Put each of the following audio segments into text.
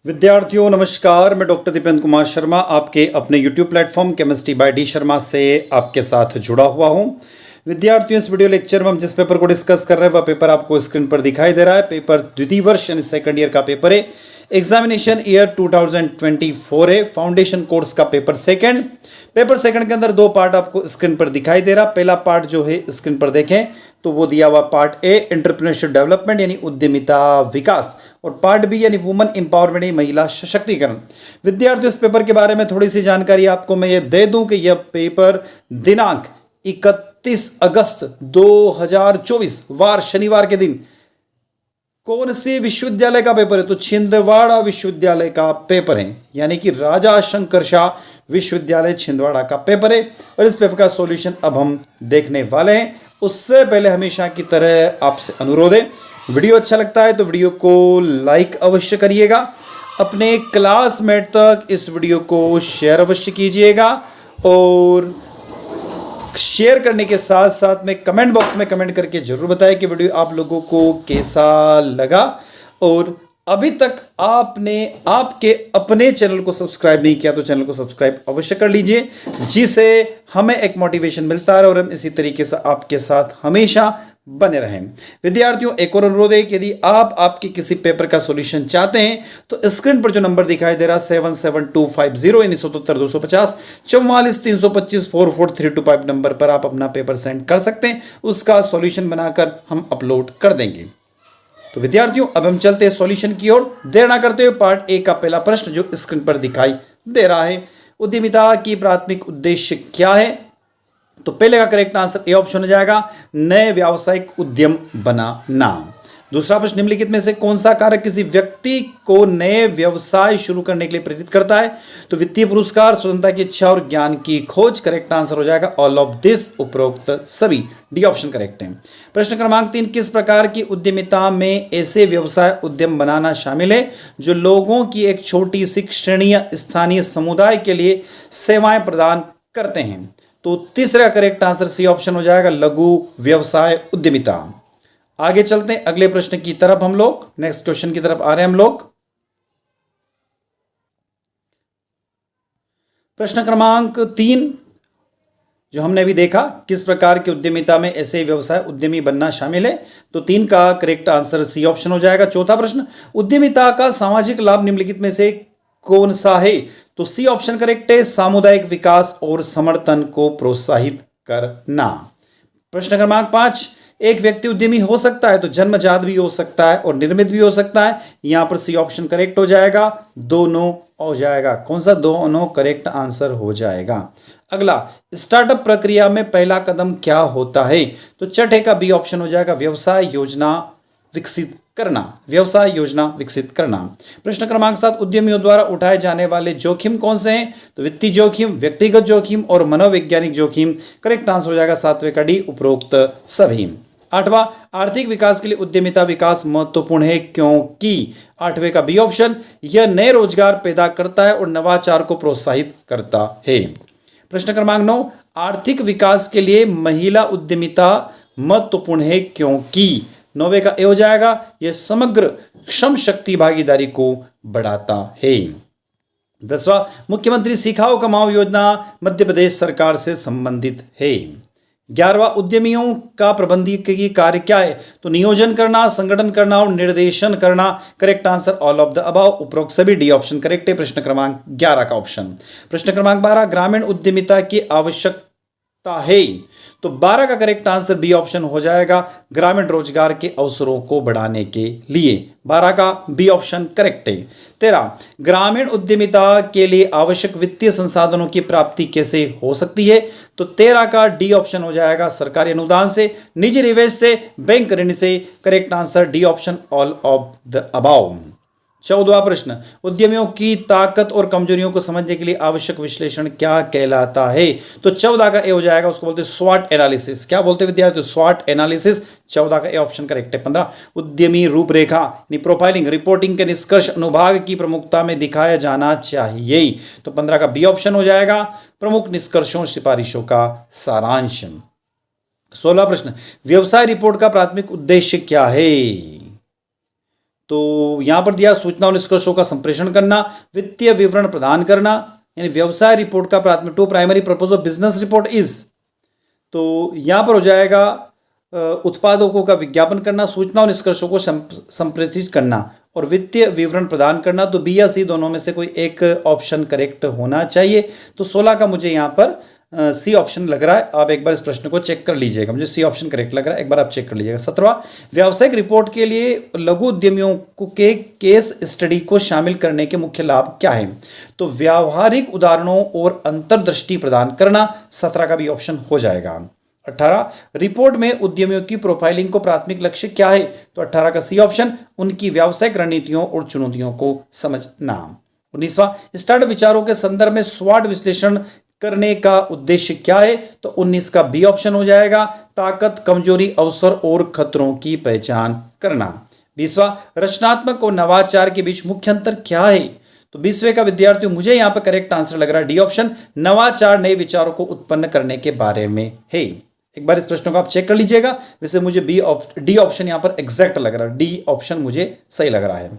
विद्यार्थियों नमस्कार। मैं डॉक्टर दीपेंद्र कुमार शर्मा आपके अपने YouTube platform chemistry bye D Sharma से आपके साथ जुड़ा हुआ हूं। विद्यार्थियों, इस वीडियो लेक्चर में हम जिस पेपर को डिस्कस कर रहे हैं वह पेपर आपको स्क्रीन पर दिखाई दे रहा है। पेपर द्वितीय वर्ष यानी सेकंड ईयर का पेपर है। एग्जामिनेशन ईयर 2024 है। फाउंडेशन कोर्स का पेपर सेकंड के अंदर दो पार्ट आपको स्क्रीन पर दिखाई दे रहा। पहला पार्ट जो है स्क्रीन पर देखें तो वो दिया हुआ पार्ट ए एंटरप्रेन्योरशिप डेवलपमेंट यानी उद्यमिता विकास, और पार्ट बी यानी वुमन एम्पावरमेंट यानी महिला सशक्तिकरण। विद्यार्थियों, इस पेपर के बारे में थोड़ी सी जानकारी आपको मैं ये दे दूं कि यह पेपर दिनांक 31 अगस्त 2024 वार शनिवार के दिन कौन से विश्वविद्यालय का पेपर है? तो छिंदवाड़ा विश्वविद्यालय का पेपर है, यानी कि राजा शंकर शाह विश्वविद्यालय छिंदवाड़ा का पेपर है। और इस पेपर का सॉल्यूशन अब हम देखने वाले हैं। उससे पहले हमेशा की तरह आपसे अनुरोध है, वीडियो अच्छा लगता है तो वीडियो को लाइक अवश्य करिएगा। अपने क्लासमेट तक इस वीडियो को शेयर अवश्य कीजिएगा, और शेयर करने के साथ साथ में कमेंट बॉक्स में कमेंट करके जरूर बताएं कि वीडियो आप लोगों को कैसा लगा। और अभी तक आपने आपके अपने चैनल को सब्सक्राइब नहीं किया तो चैनल को सब्सक्राइब अवश्य कर लीजिए, जिससे हमें एक मोटिवेशन मिलता है और हम इसी तरीके से आपके साथ हमेशा बने रहें। विद्यार्थियों, एक और अनुरोध है कि यदि आप आपके किसी पेपर का सॉल्यूशन चाहते हैं तो स्क्रीन पर जो नंबर दिखाई दे रहा 77250 यानी 77250 44 325 44325 नंबर पर आप अपना पेपर सेंड कर सकते हैं। उसका सॉल्यूशन बनाकर हम अपलोड कर देंगे। तो विद्यार्थियों, अब हम चलते हैं सॉल्यूशन की ओर। देर ना करते हुए पार्ट ए का पहला प्रश्न जो स्क्रीन पर दिखाई दे रहा है, उद्यमिता की प्राथमिक उद्देश्य क्या है? तो पहले का करेक्ट आंसर ए ऑप्शन हो जाएगा, नए व्यावसायिक उद्यम बनाना। दूसरा प्रश्न, निम्नलिखित में से कौन सा कारक किसी व्यक्ति को नए व्यवसाय शुरू करने के लिए प्रेरित करता है? तो वित्तीय पुरस्कार, स्वतंत्रता की इच्छा और ज्ञान की खोज। करेक्ट आंसर हो जाएगा ऑल ऑफ दिस, उपरोक्त सभी। डी ऑप्शन करेक्ट है। प्रश्न क्रमांक 3, किस प्रकार की उद्यमिता में ऐसे व्यवसाय उद्यम बनाना शामिल है जो लोगों की एक छोटी सी श्रेणी स्थानीय समुदाय के लिए सेवाएं प्रदान करते हैं? तो तीसरा करेक्ट आंसर सी ऑप्शन हो जाएगा, लघु व्यवसाय उद्यमिता। आगे चलते हैं अगले प्रश्न की तरफ। हम लोग नेक्स्ट क्वेश्चन की तरफ आ रहे हैं। हम लोग प्रश्न क्रमांक 3 जो हमने अभी देखा, किस प्रकार की उद्यमिता में ऐसे व्यवसाय उद्यमी बनना शामिल है? तो 3 का करेक्ट आंसर सी ऑप्शन हो जाएगा। चौथा प्रश्न, उद्यमिता का सामाजिक लाभ निम्नलिखित में से कौन सा है? तो सी ऑप्शन करेक्ट है, सामुदायिक विकास और समर्थन को प्रोत्साहित करना। प्रश्न क्रमांक 5, एक व्यक्ति उद्यमी हो सकता है तो जन्मजात भी हो सकता है और निर्मित भी हो सकता है। यहां पर सी ऑप्शन करेक्ट हो जाएगा, दोनों हो जाएगा। कौन सा? दोनों करेक्ट आंसर हो जाएगा। अगला, स्टार्टअप प्रक्रिया में पहला कदम क्या होता है? तो छठे का बी ऑप्शन हो जाएगा, व्यवसाय योजना विकसित करना। व्यवसाय योजना विकसित करना। प्रश्न क्रमांक 7, उद्यमियों द्वारा उठाए जाने वाले जोखिम कौन से हैं? तो वित्तीय जोखिम, व्यक्तिगत जोखिम और मनोवैज्ञानिक जोखिम। करेक्ट आंसर हो जाएगा 7वें का डी, उपरोक्त सभी। 8वां, आर्थिक विकास के लिए उद्यमिता विकास महत्वपूर्ण है क्योंकि? 8वें का बी ऑप्शन, यह नए रोजगार पैदा करता है और नवाचार को प्रोत्साहित करता है। प्रश्न क्रमांक 9, आर्थिक विकास के लिए महिला उद्यमिता महत्वपूर्ण है क्योंकि? 9वें का ए हो जाएगा, यह समग्र श्रम शक्ति भागीदारी को बढ़ाता है। 10वां, मुख्यमंत्री सिखाओ कमाओ योजना मध्य प्रदेश सरकार से संबंधित है। 11वां, उद्यमियों का प्रबंधकीय कार्य क्या है? तो नियोजन करना, संगठन करना और निर्देशन करना। Correct answer all of the above, उपरोक्त सभी। डी ऑप्शन करेक्ट है प्रश्न क्रमांक 11 का ऑप्शन। प्रश्न क्रमांक 12, ग्रामीण उद्यमिता की आवश्यकता है? तो 12 का करेक्ट आंसर बी ऑप्शन हो जाएगा, ग्रामीण रोजगार के अवसरों को बढ़ाने के लिए। 12 का बी ऑप्शन करेक्ट है। 13, ग्रामीण उद्यमिता के लिए आवश्यक वित्तीय संसाधनों की प्राप्ति कैसे हो सकती है? तो 13 का डी ऑप्शन हो जाएगा, सरकारी अनुदान से, निजी निवेश से, बैंक ऋण से। Correct answer D option all of the above. 14वां प्रश्न, उद्यमियों की ताकत और कमजोरियों को समझने के लिए आवश्यक विश्लेषण क्या कहलाता है? तो 14 का ए हो जाएगा, उसको बोलते हैं स्वॉट एनालिसिस। क्या बोलते हैं विद्यार्थी? स्वॉट एनालिसिस। 14 का ए ऑप्शन करेक्ट है। 15, उद्यमी रूपरेखा यानी प्रोफाइलिंग रिपोर्टिंग के निष्कर्ष अनुभाग की प्रमुखता में दिखाया जाना चाहिए। तो 15 का बी ऑप्शन हो जाएगा, प्रमुख निष्कर्षों सिफारिशों का सारांश। 16 प्रश्न, व्यवसाय रिपोर्ट का प्राथमिक उद्देश्य क्या है? तो यहाँ पर दिया सूचना और निष्कर्षों का संप्रेषण करना, वित्तीय विवरण प्रदान करना, यानी व्यवसाय रिपोर्ट का प्राथमिक to primary purpose of business report is, तो यहाँ पर हो जाएगा उत्पादकों का विज्ञापन करना, सूचना और निष्कर्षों को संप्रेषित करना और वित्तीय विवरण प्रदान करना। तो बी या सी दोनों में से कोई एक ऑप्शन करेक्ट होना चाहिए। तो 16 का मुझे यहाँ पर सी ऑप्शन लग रहा है। आप एक बार इस प्रश्न को चेक कर लीजिएगा, मुझे सी ऑप्शन करेक्ट लग रहा है, एक बार आप चेक कर लीजिएगा। 17 व्यावसायिक रिपोर्ट के लिए लघु उद्यमियों के केस स्टडी को शामिल करने के मुख्य लाभ क्या है? तो व्यावहारिक उदाहरणों और अंतर्दृष्टि प्रदान करना, 17 का भी ऑप्शन हो जाएगा। 18 रिपोर्ट में उद्यमियों की प्रोफाइलिंग को प्राथमिक लक्ष्य क्या है? तो 18 का सी ऑप्शन, उनकी व्यावसायिक रणनीतियों और चुनौतियों को समझना। 19वां स्टार्ट विचारों के संदर्भ में स्वॉट विश्लेषण करने का उद्देश्य क्या है? तो 19 का बी ऑप्शन हो जाएगा, ताकत, कमजोरी, अवसर और खतरों की पहचान करना। 20वां रचनात्मक और नवाचार के बीच मुख्य अंतर क्या है? तो 20वें का विद्यार्थियों मुझे यहां पर करेक्ट आंसर लग रहा है डी ऑप्शन, नवाचार नए विचारों को उत्पन्न करने के बारे में है। एक बार इस प्रश्न को आप चेक कर लीजिएगा। वैसे मुझे डी ऑप्शन यहां पर एग्जैक्ट लग रहा है, डी ऑप्शन मुझे सही लग रहा है।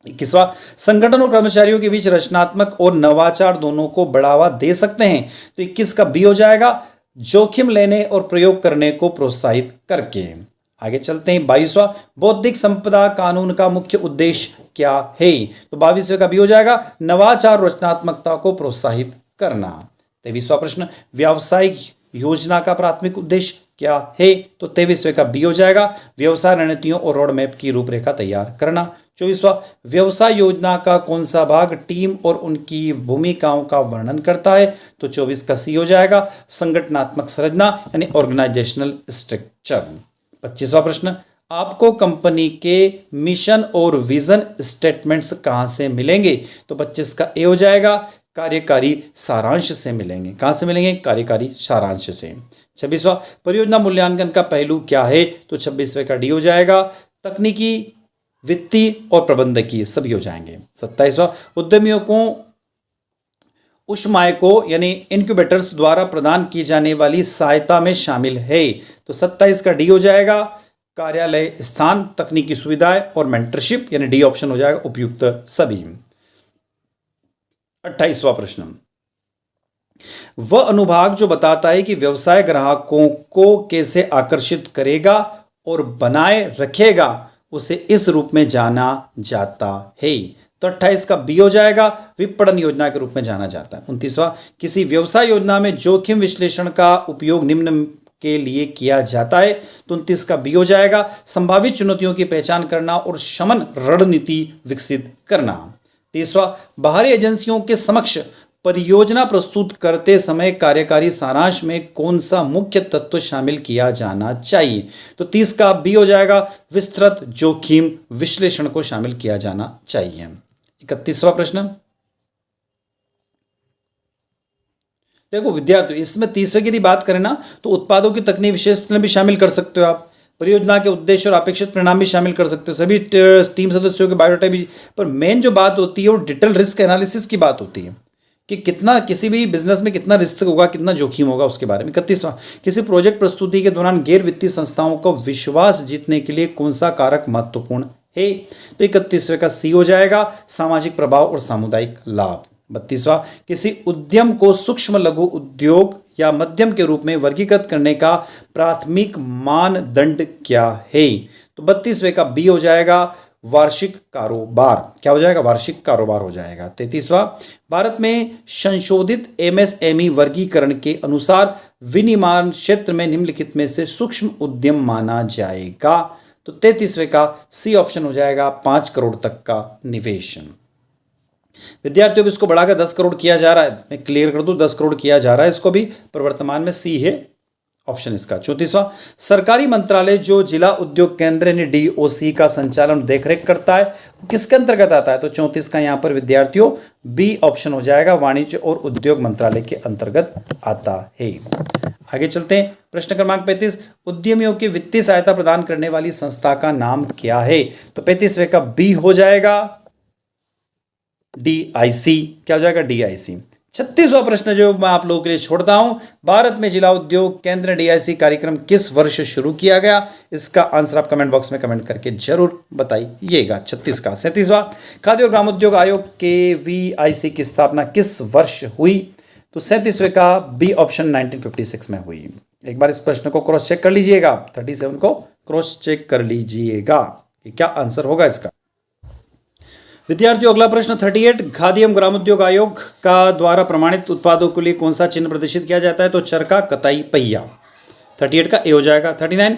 21वां संगठन और कर्मचारियों के बीच रचनात्मक और नवाचार दोनों को बढ़ावा दे सकते हैं। तो 21 का बी हो जाएगा, जोखिम लेने और प्रयोग करने को प्रोत्साहित करके। आगे चलते हैं। 22वां बौद्धिक संपदा कानून का मुख्य उद्देश्य क्या है? तो 22वें का बी हो जाएगा, नवाचार और रचनात्मकता को प्रोत्साहित करना। 23वां प्रश्न व्यावसायिक योजना का प्राथमिक उद्देश्य क्या है? तो 23वें का बी हो जाएगा, व्यवसाय रणनीतियों और रोड मैप की रूपरेखा तैयार करना। 24वां व्यवसाय योजना का कौन सा भाग टीम और उनकी भूमिकाओं का वर्णन करता है? तो 24 का सी हो जाएगा, संगठनात्मक संरचना यानी ऑर्गेनाइजेशनल स्ट्रक्चर। 25वां प्रश्न आपको कंपनी के मिशन और विजन स्टेटमेंट्स कहां से मिलेंगे? तो 25 का ए हो जाएगा, कार्यकारी सारांश से मिलेंगे। कहां से मिलेंगे? कार्यकारी सारांश से। 26वां परियोजना मूल्यांकन का पहलू क्या है? तो 26वें का डी हो जाएगा, तकनीकी, वित्तीय और प्रबंधकीय सभी हो जाएंगे। 27वां उद्यमियों को उष्मायको यानी इनक्यूबेटर्स द्वारा प्रदान की जाने वाली सहायता में शामिल है। तो 27 का डी हो जाएगा, कार्यालय स्थान, तकनीकी सुविधाएं और मेंटरशिप यानी डी ऑप्शन हो जाएगा, उपयुक्त सभी। 28वां प्रश्न वह अनुभाग जो बताता है कि व्यवसाय ग्राहकों को कैसे आकर्षित करेगा और बनाए रखेगा उसे इस रूप में जाना जाता है। तो 28 का बी हो जाएगा, विपणन योजना के रूप में जाना जाता है। 29वां किसी व्यवसाय योजना में जोखिम विश्लेषण का उपयोग निम्न के लिए किया जाता है। तो 29 का बी हो जाएगा, संभावित चुनौतियों की पहचान करना और शमन रणनीति विकसित करना। 30वां बाहरी एजेंसियों के समक्ष परियोजना प्रस्तुत करते समय कार्यकारी सारांश में कौन सा मुख्य तत्व शामिल किया जाना चाहिए? तो 30 का बी हो जाएगा, विस्तृत जोखिम विश्लेषण को शामिल किया जाना चाहिए। 31वां प्रश्न देखो विद्यार्थियों, इसमें 30वें की यदि बात करें ना तो उत्पादों की तकनीक विशेषताएं भी शामिल कर सकते हो आप, परियोजना के उद्देश्य और अपेक्षित परिणाम भी शामिल कर सकते हो, सभी टीम सदस्यों के बायोडाटा भी। पर मेन जो बात होती है वो डिटेल रिस्क एनालिसिस की बात होती है कि कितना किसी भी बिजनेस में कितना रिस्क होगा, कितना जोखिम होगा उसके बारे में। 31वां किसी प्रोजेक्ट प्रस्तुति के दौरान गैर वित्तीय संस्थाओं को विश्वास जीतने के लिए कौन सा कारक महत्वपूर्ण है? तो 31वें का सी हो जाएगा, सामाजिक प्रभाव और सामुदायिक लाभ। 32वां किसी उद्यम को सूक्ष्म लघु उद्योग या मध्यम के रूप में वर्गीकृत करने का प्राथमिक मानदंड क्या है? तो 32वें का बी हो जाएगा, वार्षिक कारोबार। क्या हो जाएगा? वार्षिक कारोबार हो जाएगा। 33वां भारत में संशोधित एमएसएमई वर्गीकरण के अनुसार विनिर्माण क्षेत्र में निम्नलिखित में से सूक्ष्म उद्यम माना जाएगा। तो 33वें का सी ऑप्शन हो जाएगा, 5 करोड़ तक का निवेश। विद्यार्थियों को इसको बढ़ाकर 10 करोड़ किया जा रहा है, मैं क्लियर कर दूं 10 करोड़ किया जा रहा है इसको भी, पर वर्तमान में सी है ऑप्शन इसका। 34वां सरकारी मंत्रालय जो जिला उद्योग केंद्र यानी डीओसी का संचालन देखरेख करता है वो किसके अंतर्गत आता है? तो 34 का यहां पर विद्यार्थियों बी ऑप्शन हो जाएगा, वाणिज्य और उद्योग मंत्रालय के अंतर्गत आता है। आगे चलते हैं। प्रश्न क्रमांक 35 उद्यमियों की वित्तीय सहायता प्रदान करने वाली संस्था का नाम क्या है? तो 35वें का बी हो जाएगा, डीआईसी। क्या हो जाएगा? डीआईसी। 36वां प्रश्न जो मैं आप लोगों के लिए छोड़ता हूं, भारत में जिला उद्योग केंद्र डीआईसी कार्यक्रम किस वर्ष शुरू किया गया? इसका आंसर आप कमेंट बॉक्स में कमेंट करके जरूर बताइएगा। 36 का 37वां, खाद्य और ग्रामोद्योग आयोग के वीआईसी की स्थापना किस वर्ष हुई? तो 37वें का बी ऑप्शन 1956 में हुई। एक बार इस प्रश्न को क्रॉस चेक कर लीजिएगा, 37 को क्रॉस चेक कर लीजिएगा कि क्या आंसर होगा इसका। विद्यार्थियों अगला प्रश्न 38, खादी एवं ग्रामोद्योग आयोग का द्वारा प्रमाणित उत्पादों के लिए कौन सा चिन्ह प्रदर्शित किया जाता है? तो चरखा, कताई, पहिया। 38 का ए हो जाएगा। 39,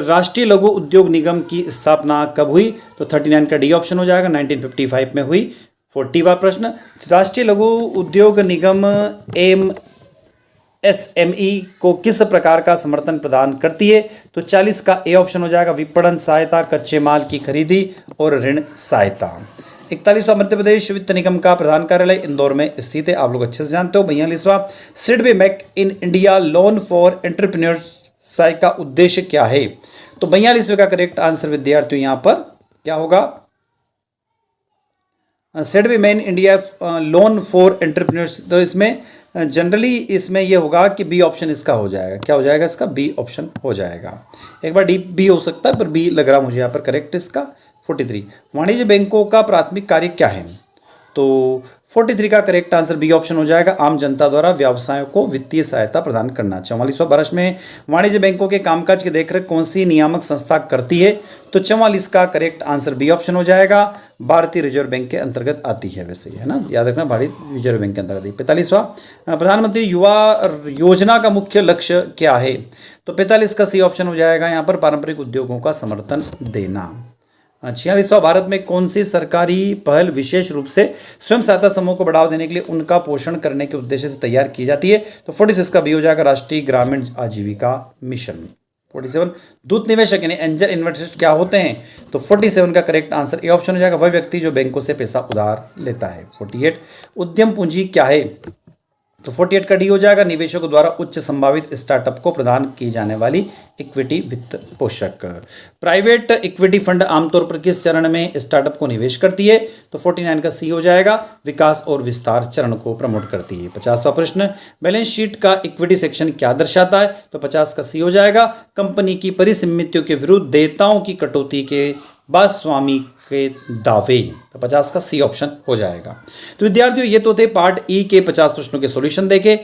राष्ट्रीय लघु उद्योग निगम की स्थापना कब हुई? तो 39 का डी ऑप्शन हो जाएगा, 1955 में हुई। 40वां प्रश्न, राष्ट्रीय लघु उद्योग निगम एमएसएमई को किस प्रकार का समर्थन प्रदान करती है? तो 40 का ए ऑप्शन हो जाएगा, विपणन सहायता, कच्चे माल की खरीदी और ऋण सहायता। 41वां, मध्य प्रदेश वित्त निगम का प्रधान कार्यालय इंदौर में स्थित है, आप लोग अच्छे से जानते हो। 42वां, SIDBI make in India loan for entrepreneurs का उद्देश्य क्या है? तो 42वें का करेक्ट आंसर विद्यार्थियों यहां पर क्या होगा? SIDBI main India loan for entrepreneurs. तो इसमें जनरली इसमें यह होगा कि बी ऑप्शन इसका हो जाएगा। क्या हो जाएगा इसका? बी ऑप्शन हो जाएगा। एक बार डी बी हो सकता है पर बी लग रहा मुझे यहाँ पर करेक्ट इसका। 43, वाणिज्य बैंकों का प्राथमिक कार्य क्या है? तो 43 का करेक्ट आंसर बी ऑप्शन हो जाएगा, आम जनता द्वारा व्यवसायों को वित्तीय सहायता प्रदान करना। 44वां, वर्ष में वाणिज्य बैंकों के कामकाज की देखरेख कौन सी नियामक संस्था करती है? तो 44 का करेक्ट आंसर बी ऑप्शन हो जाएगा, भारतीय रिजर्व बैंक के अंतर्गत आती है। वैसे ही है ना, याद रखना, भारतीय रिजर्व बैंक के अंतर्गत आती है। 45वां, प्रधानमंत्री युवा योजना का मुख्य लक्ष्य क्या है? तो 45 का सी ऑप्शन हो जाएगा यहाँ पर, पारंपरिक उद्योगों का समर्थन देना। 46वां, भारत में कौन सी सरकारी पहल विशेष रूप से स्वयं सहायता समूह को बढ़ावा देने के लिए उनका पोषण करने के उद्देश्य से तैयार की जाती है? तो 46 का बी हो जाएगा, राष्ट्रीय ग्रामीण आजीविका मिशन। 47, दूत निवेशक यानी एंजल इन्वेस्टर्स क्या होते हैं? तो 47 का करेक्ट आंसर ए ऑप्शन हो जाएगा, वह व्यक्ति जो बैंकों से पैसा उधार लेता है। 48, उद्यम पूंजी क्या है? तो 48 का डी हो जाएगा, निवेशकों द्वारा उच्च संभावित स्टार्टअप को प्रदान की जाने वाली इक्विटी वित्त पोषक। प्राइवेट इक्विटी फंड आमतौर पर किस चरण में स्टार्टअप को निवेश करती है? तो 49 का सी हो जाएगा, विकास और विस्तार चरण को प्रमोट करती है। 50वां प्रश्न, बैलेंस शीट का इक्विटी सेक्शन क्या दर्शाता है? तो 50 का सी हो जाएगा, कंपनी की परिसंपत्तियों के विरुद्ध देयताओं की कटौती के बाद स्वामी के दावे। तो 50 का सी ऑप्शन हो जाएगा। तो विद्यार्थियों ये तो थे पार्ट ई के 50 प्रश्नों के सॉल्यूशन देके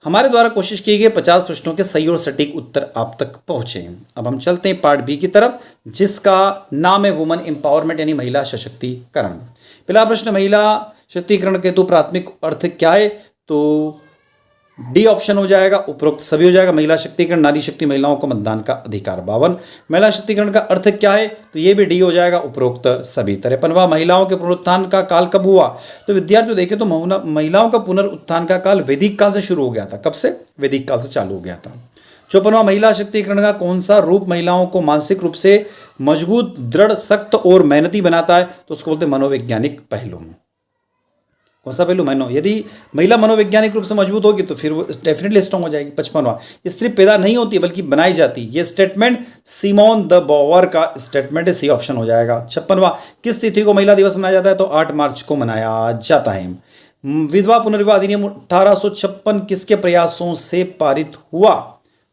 हमारे द्वारा कोशिश की गई 50 प्रश्नों के सही और सटीक उत्तर आप तक पहुंचे। अब हम चलते हैं पार्ट बी की तरफ, जिसका नाम है वुमन एम्पावरमेंट यानी महिला सशक्तिकरण। पहला प्रश्न, महिला सशक्तिकरण के तो प्राथमिक अर्थ क्या है? तो डी ऑप्शन हो जाएगा, उपरोक्त सभी हो जाएगा। महिला शक्तिकरण, नारी शक्ति, महिलाओं को मतदान का अधिकार। 52, महिला शक्तिकरण का अर्थ क्या है? तो ये भी डी हो जाएगा, उपरोक्त सभी। 53वां, महिलाओं के पुनरुत्थान का काल कब हुआ? तो विद्यार्थियों देखें तो महिलाओं का पुनरुत्थान का काल वैदिक काल से शुरू हो गया था। कब से? वैदिक काल से चालू हो गया था। 54वां, महिला शक्तिकरण का कौन सा रूप महिलाओं को मानसिक रूप से मजबूत, दृढ़, सख्त और मेहनती बनाता है? तो उसको बोलते हैं मनोवैज्ञानिक पहलू। कौन सा पहलू? यदि महिला मनोवैज्ञानिक रूप से मजबूत होगी तो फिर वो डेफिनेटली स्ट्रॉन्ग हो जाएगी। 55वां, स्त्री पैदा नहीं होती बल्कि बनाई जाती। ये स्टेटमेंट सिमोन द बोवर का स्टेटमेंट है, सी ऑप्शन हो जाएगा। 56वां, किस तिथि को महिला दिवस मनाया जाता है? तो 8 मार्च को मनाया जाता है। विधवा पुनर्विवाह अधिनियम 1856 किसके प्रयासों से पारित हुआ?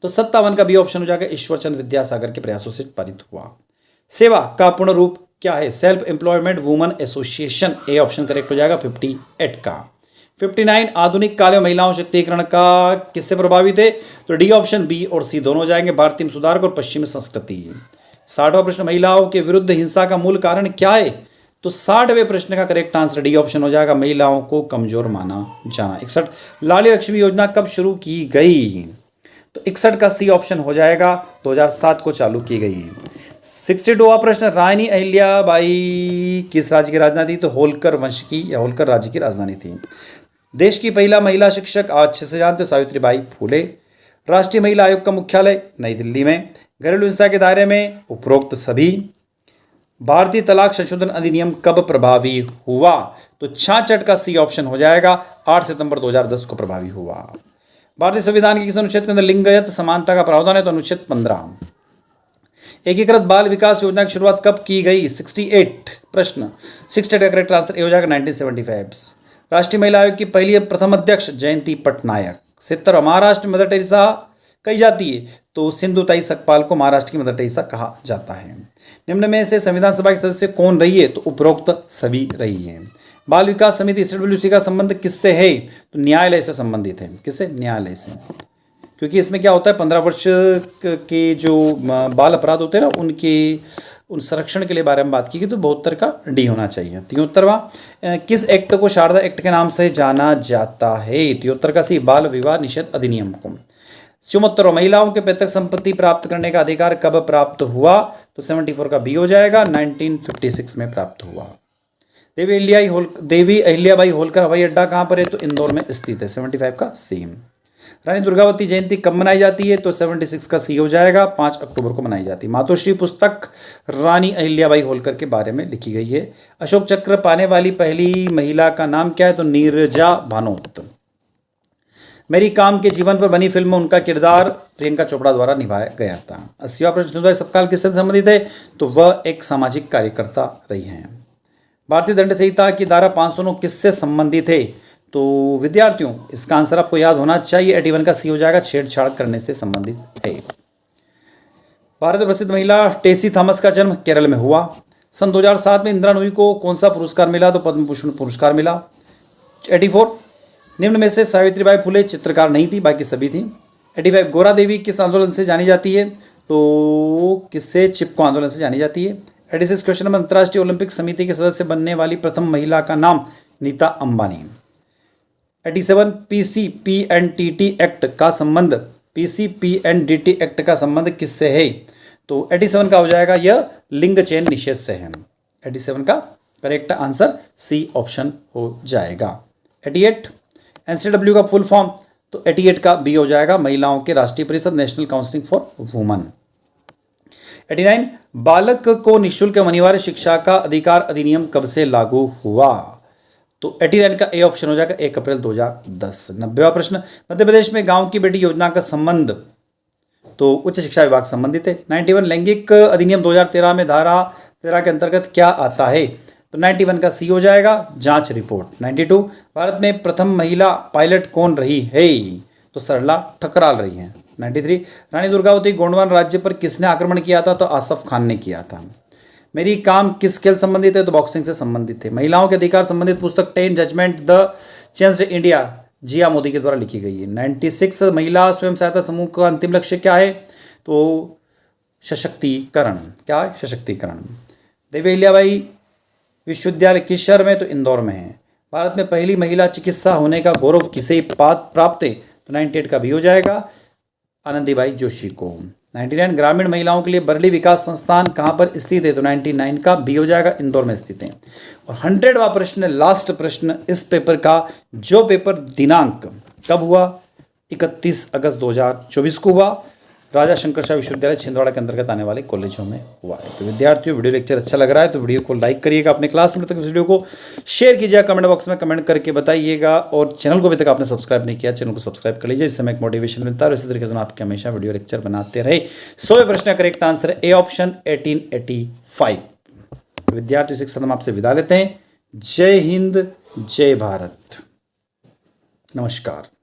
तो 57 का बी ऑप्शन हो जाएगा, ईश्वरचंद विद्यासागर के प्रयासों से पारित हुआ। सेवा का पूर्ण रूप क्या है? Self employment woman association, A option correct हो जाएगा 58 का। 59, आधुनिक काल में महिलाओं शक्तिकरण का किससे प्रभावित है? तो डी ऑप्शन, बी और सी दोनों हो जाएंगे, भारतीय सुधारक और पश्चिमी संस्कृति। 60वां प्रश्न, महिलाओं के विरुद्ध हिंसा का मूल कारण क्या है? तो 60वें प्रश्न का करेक्ट आंसर डी ऑप्शन हो जाएगा, महिलाओं को कमजोर माना जाना। 61, लाडली लक्ष्मी योजना कब शुरू की गई? तो 61 का सी ऑप्शन हो जाएगा, 2007 को चालू की गई। 62वां प्रश्न, रानी अहिल्याबाई किस राज्य की राजधानी थी? तो होलकर वंश की या होलकर राज्य की राजधानी थी। देश की पहला महिला शिक्षक अच्छे से जानते हो, सावित्रीबाई फूले। राष्ट्रीय महिला आयोग का मुख्यालय नई दिल्ली में। घरेलू हिंसा के दायरे में उपरोक्त सभी। भारतीय तलाक संशोधन अधिनियम कब प्रभावी हुआ? तो 66 का सी ऑप्शन हो जाएगा, 8 सितंबर 2010 को प्रभावी हुआ। भारतीय संविधान के किस अनुच्छेद के अंदर लिंगगत समानता का प्रावधान है? तो अनुच्छेद 15। एकीकृत बाल विकास योजना की शुरुआत कब की गई? 68 प्रश्न, 68 का करेक्ट आंसर ए हो जाएगा, 1975। राष्ट्रीय महिला आयोग की पहली प्रथम अध्यक्ष जयंती पटनायक। 70 महाराष्ट्र में मदर टेरेसा कही जाती है तो सिंधुताई सतपाल को महाराष्ट्र की मदर टेरेसा कहा जाता है। निम्न में से संविधान सभा के सदस्य कौन रही है तो उपरोक्त सभी रही है। बाल विकास समिति SWC का संबंध किससे है तो न्यायालय से संबंधित है। किससे? न्यायालय से, क्योंकि इसमें क्या होता है 15 वर्ष के जो बाल अपराध होते हैं ना उन संरक्षण के लिए बारे में बात की गई तो 72 का डी होना चाहिए। 73वां किस एक्ट को शारदा एक्ट के नाम से जाना जाता है? 73 का सी बाल विवाह निषेध अधिनियम को। 74 महिलाओं के पैतृक संपत्ति प्राप्त करने का अधिकार कब प्राप्त हुआ तो 74 का बी हो जाएगा, 1956 में प्राप्त हुआ। देवी अहिल्याबाई होलकर हवाई अड्डा कहाँ पर है तो इंदौर में स्थित है, 75 का सी। रानी दुर्गावती जयंती कब मनाई जाती है तो 76 का सी हो जाएगा, 5 अक्टूबर को मनाई जाती है। मातोश्री पुस्तक रानी अहिल्याबाई होलकर के बारे में लिखी गई है। अशोक चक्र पाने वाली पहली महिला का नाम क्या है तो नीरजा भानोत। मेरी काम के जीवन पर बनी फिल्म में उनका किरदार प्रियंका चोपड़ा द्वारा निभाया गया था। 80वां प्रश्न सिंधुताई सतपाल किससे संबंधित है तो वह एक सामाजिक कार्यकर्ता रही हैं। भारतीय दंड संहिता की धारा 509 किससे संबंधित है तो विद्यार्थियों इसका आंसर आपको याद होना चाहिए, 81 का सी हो जाएगा, छेड़छाड़ करने से संबंधित है। भारत में प्रसिद्ध महिला टेसी थॉमस का जन्म केरल में हुआ। सन 2007 में इंदिरा नूई को कौन सा पुरस्कार मिला तो पद्म भूषण पुरस्कार मिला। 84 निम्न में से सावित्रीबाई फुले चित्रकार नहीं थी, बाकी सभी थी। 85 गोरा देवी किस आंदोलन से जानी जाती है तो किससे? चिपको आंदोलन से जानी जाती है। 86 क्वेश्चन नंबर अंतर्राष्ट्रीय ओलंपिक समिति के सदस्य बनने वाली प्रथम महिला का नाम नीता अंबानी। 87 PCPNDT एक्ट का संबंध किससे है तो 87 का हो जाएगा यह लिंग चयन निषेध से है। 87 का करेक्ट आंसर सी ऑप्शन हो जाएगा। 88 NCW का फुल फॉर्म तो 88 का बी हो जाएगा, महिलाओं के राष्ट्रीय परिषद, नेशनल काउंसिल फॉर वुमन। 89 बालक को निःशुल्क अनिवार्य शिक्षा का अधिकार अधिनियम कब से लागू हुआ तो 89 का ए ऑप्शन हो जाएगा, 1 अप्रैल 2010। 90वां प्रश्न मध्य प्रदेश में गांव की बेटी योजना का संबंध तो उच्च शिक्षा विभाग संबंधित है। 91 लैंगिक अधिनियम 2013 में धारा 13 के अंतर्गत क्या आता है तो 91 का सी हो जाएगा, जांच रिपोर्ट। 92 भारत में प्रथम महिला पायलट कौन रही है तो सरला ठकराल रही हैं। 93 रानी दुर्गावती गोंडवान राज्य पर किसने आक्रमण किया था तो आसफ खान ने किया था। मेरी काम किस खेल संबंधित है तो बॉक्सिंग से संबंधित है। महिलाओं के अधिकार संबंधित पुस्तक 10 जजमेंट द चेंज्ड इंडिया जिया मोदी के द्वारा लिखी गई है। 96 महिला स्वयं सहायता समूह का अंतिम लक्ष्य क्या है तो सशक्तिकरण। क्या है? सशक्तिकरण। देवी अहिल्याबाई विश्वविद्यालय किस शहर में तो इंदौर में है। भारत में पहली महिला चिकित्सा होने का गौरव किसे प्राप्त है तो 98 का भी हो जाएगा, आनंदीबाई जोशी को। 99 ग्रामीण महिलाओं के लिए बरली विकास संस्थान कहाँ पर स्थित है तो 99 का बी हो जाएगा, इंदौर में स्थित है। और 100वां प्रश्न लास्ट प्रश्न इस पेपर का, जो पेपर दिनांक कब हुआ 31 अगस्त 2024 को हुआ, राजा शंकर शाह विश्वविद्यालय छिंदवाड़ा के अंतर्गत आने वाले कॉलेजों में हुआ है। तो विद्यार्थियों वीडियो लेक्चर अच्छा लग रहा है तो वीडियो को लाइक करिएगा, अपने क्लास में तक इस वीडियो को शेयर कीजिएगा, कमेंट बॉक्स में कमेंट करके बताइएगा और चैनल को अभी तक आपने सब्सक्राइब नहीं किया चैनल को सब्सक्राइब कर लीजिए, इससे हमें एक मोटिवेशन मिलता है और इसी तरीके से हम आपके हमेशा वीडियो लेक्चर बनाते रहे। 100वें प्रश्न का करेक्ट आंसर ए ऑप्शन 1885। विद्यार्थियों शिक्षक हम आपसे विदा लेते हैं। जय हिंद, जय भारत, नमस्कार।